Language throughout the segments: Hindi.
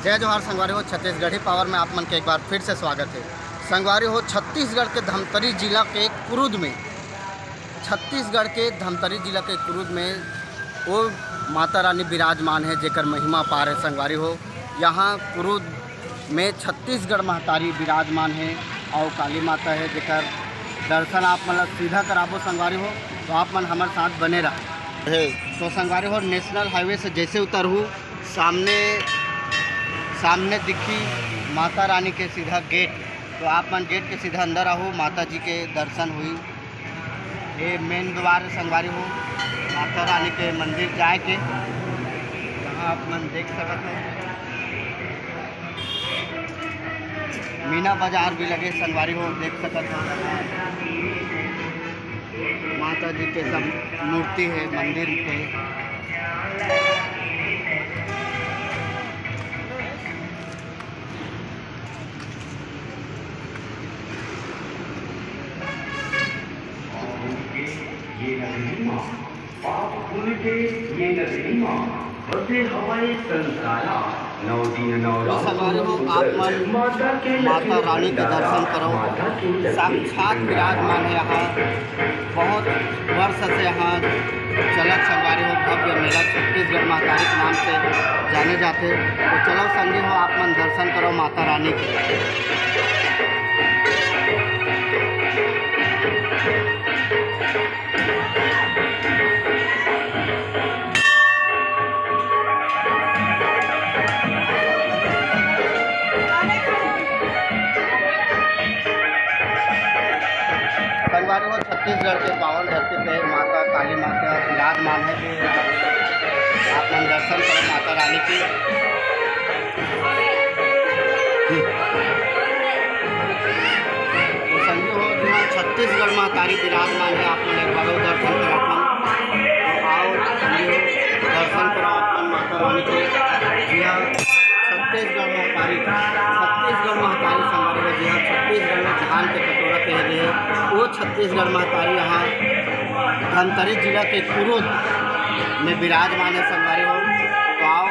जय जोहार संगवारी हो। छत्तीसगढ़ी पावर में आप मन के एक बार फिर से स्वागत है। संगवारी हो, छत्तीसगढ़ के धमतरी जिला के कुरुद में, छत्तीसगढ़ के धमतरी जिला के कुरुद में वो माता रानी विराजमान है जेकर महिमा पार है। संगवारी हो, यहाँ कुरुद में छत्तीसगढ़ महतारी विराजमान है और काली माता है जेकर दर्शन आप मतलब सीधा कराबो संगवारी हो तो आप मन हमारे साथ बने रहे। तो संगवारी हो, नेशनल हाईवे से जैसे उतरू सामने दिखी माता रानी के सीधा गेट, तो आप मन गेट के सीधा अंदर आओ, माता जी के दर्शन हुई। ये मेन द्वार संगवारी हो माता रानी के मंदिर जाए के, यहाँ आप मन देख सकते हैं। मीना बाजार भी लगे संगवारी हो, देख सकते हैं। माता जी के सब मूर्ति है मंदिर के। संगवारी हो, आप मन माता रानी के दर्शन करो, साक्षात विराजमान है यहाँ। बहुत वर्ष से यहाँ चलत संगवारी हो भव्य मेला छत्तीसगढ़ महतारी के नाम से जाने जाते। तो चलो संगी हो, आप मन दर्शन करो माता रानी के। संगवारी हो, छत्तीसगढ़ के पावन धरती पे माता काली माता विराजमान है। जो आप मन दर्शन करो माता रानी की। तो संगी हो, जहाँ छत्तीसगढ़ महतारी विराजमान है, आप मन एक बार दर्शन करो। तो आओ दर्शन करो आप मन माता रानी के। जी हाँ, छत्तीसगढ़ महतारी संगवारी हो, जी हाँ, छत्तीसगढ़ में धान के कटोरा पहले है वो छत्तीसगढ़ महतारी यहाँ धमतरी जिला के कुरुद में विराजमान है संगवारी हो। तो आओ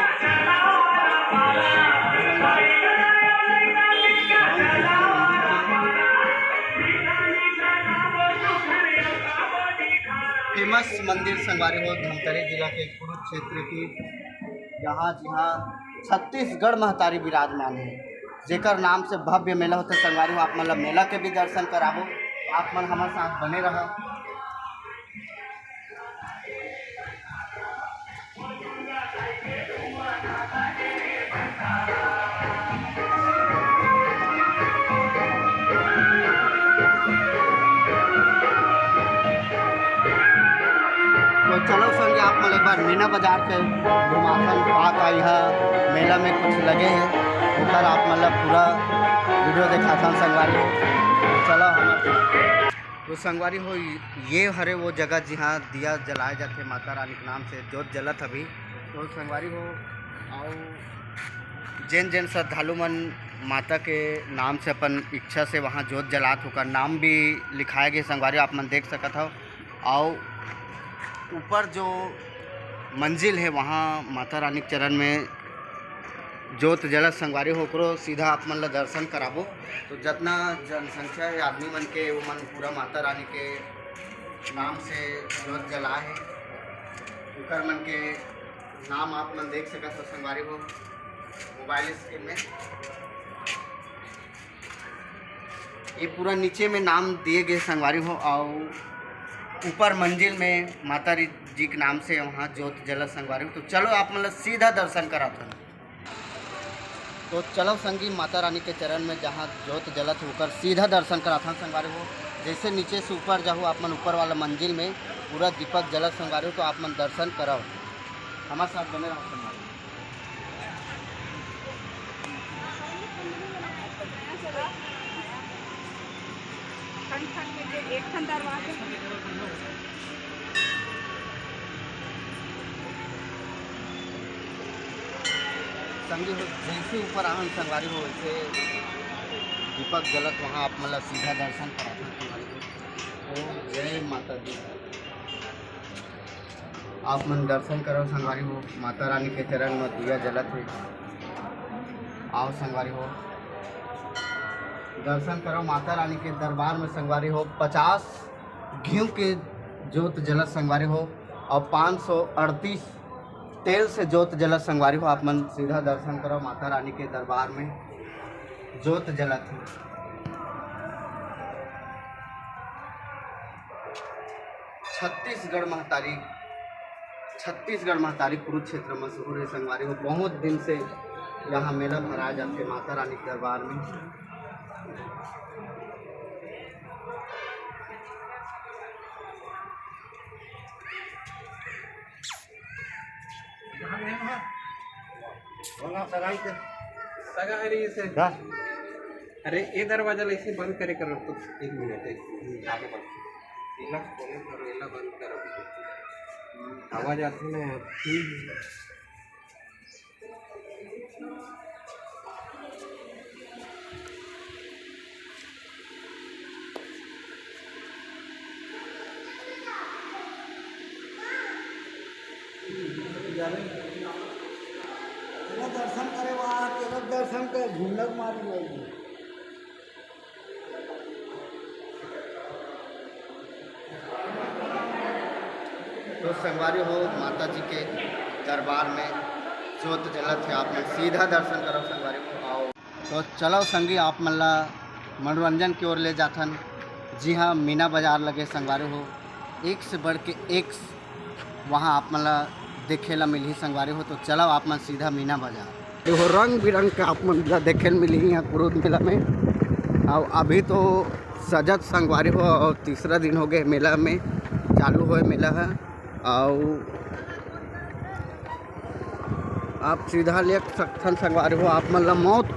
फेमस मंदिर संगवारी हो धमतरी जिला के कुरुद क्षेत्र की, यहाँ जहाँ छत्तीसगढ़ महतारी विराजमान है जेकर नाम से भव्य मेला होता है संगवारी हो। आप मतलब मेला के भी दर्शन कराबो, आप मन हमारे साथ बने रहो। तो चलो संगे आप मन एक बार मीना बाजार के घुमाथन का यहाँ मेला में कुछ लगे हैं उधर आप मतलब पूरा वीडियो देखा था संगवारी हो। चलो हमारे तो संगवारी हो, ये हरे वो जगह जहाँ दिया जलाए जाते माता रानी के नाम से जोत जलत अभी। तो संगवारी हो, और जैन श्रद्धालु मन माता के नाम से अपन इच्छा से वहाँ जोत जलात होकर नाम भी लिखाए गए संगवारी आप मन देख सकत हो। और ऊपर जो मंजिल है वहाँ माता रानी के चरण में जोत जलत संगवारी हो, ओकरो सीधा आप मन ला दर्शन कराबो। तो जितना जनसंख्या है आदमी मन के वो मन पूरा माता रानी के नाम से जोत जला है, ओकर मन के नाम आप मन देख सकते हो संगवारी हो मोबाइल स्क्रीन में। ये पूरा नीचे में नाम दिए गए संगवारी हो, और ऊपर मंजिल में माता जी के नाम से वहाँ जोत जलत संगवारी हो। तो चलो आप मतलब सीधा दर्शन कराते हैं। तो चलो संगी माता रानी के चरण में जहाँ जोत जलत होकर सीधा दर्शन कराता संगवारी हो। जैसे नीचे से ऊपर जाओ आप मन ऊपर वाला मंजिल में पूरा दीपक जलत संगवारी हो, तो आप मन दर्शन कराओ, हमारे साथ बने रहो संगवारी। संगी हो, जैसे ऊपर आहन संगवारी हो वैसे दीपक जलत वहाँ आप मतलब सीधा दर्शन कराते। तो जय माता दी। आप मन दर्शन करो संगवारी हो, माता रानी के चरण में दिया जलत है। आओ संगवारी हो, दर्शन करो माता रानी के दरबार में संगवारी हो। 50 घी के जोत जलत संगवारी हो और 538 तेल से जोत जलत संगवारी हो। आप मन सीधा दर्शन करो माता रानी के दरबार में जोत जलत है। छत्तीसगढ़ महतारी कुरुक्षेत्र मशहूर है संगवारी हो। बहुत दिन से यहाँ मेला भराया जाते माता रानी के दरबार में। अरे ये दरवाजा ऐसे बंद करे करो तो 1 मिनट आगे बढ़ बंद करो, आवाज आती ना। दर्शन करे वहाँ केवल दर्शन करे घूमक मारी होगी। तो संगवारी हो माता जी के दरबार में जोत जलत है। आप लोग सीधा दर्शन करो संगवारी को आओ। तो चलो संगी आप मल्ला मनोरंजन की ओर ले जाथन। जी हाँ, मीना बाजार लगे संगवारी हो, एक से बढ़ के एक वहाँ आप मल्ला देखे ला मिली संगवारी हो। तो चलो आप मन सीधा मीना बाजार देखो, रंग बिरंग के आप मन देखे मिली यहाँ कुरुद मेला में। और अभी तो सजत संगवारी हो और तीसरा दिन हो गए मेला में चालू हो मेला है। और आप सीधा ले सकथन संगवारी हो आप मन ला मौत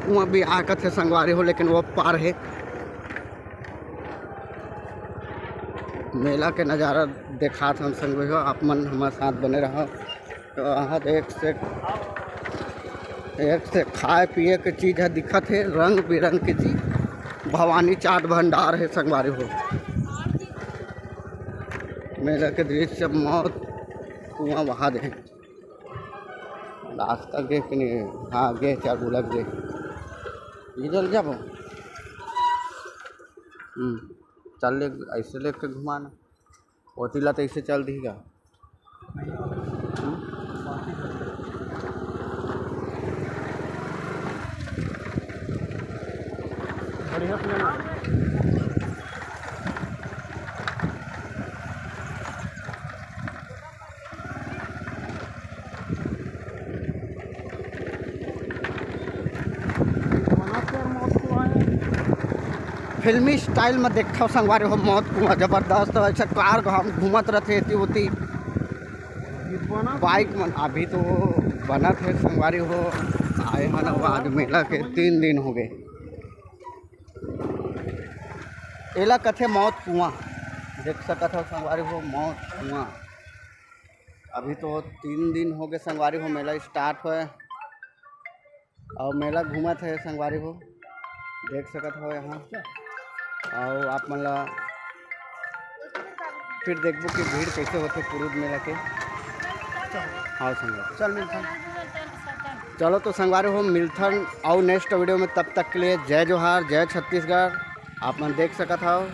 कुआं भी आकत है संगवारी हो, लेकिन वो पार है। मेला के नज़ारा देखा हम संगवारी हो, आप मन हमारे साथ बने रहो। तो यहाँ एक से खाए पिए के चीज़ है दिखत है, रंग बिरंग की चीज़। भवानी चाट भंडार है संगवारी हो। मेला के दृश्य मौत कुआं वहाँ दे रास्ता गे कि नहीं। हाँ गे चार बुलक गे इधर जब चल ले ऐसे लेके घुमाना ओतिला तो ऐसे चल देगा। फिल्मी स्टाइल में देखा संगवारी हो मौत कुआं जबरदस्त ऐसा कार हम घूमत रहते होती बाइक में। अभी तो बना थे संगवारी हो आए हैं ना आज मेला के 3 दिन हो गए। एला कथे मौत कुआं देख सकत हो संगवारी हो मौत कुआं। अभी तो 3 दिन हो गए संगवारी हो मेला स्टार्ट हो और मेला घूमत है संगवारी हो देख सकत हो यहाँ। और आप मतलब फिर देखबो कि भीड़ कैसे होते कुरुद मेला के। हाँ संगवारी चल मिलथन, चलो तो संगवारी हो मिलथन और नेक्स्ट वीडियो में। तब तक के लिए जय जोहार, जय छत्तीसगढ़। आप मन देख सकत हो।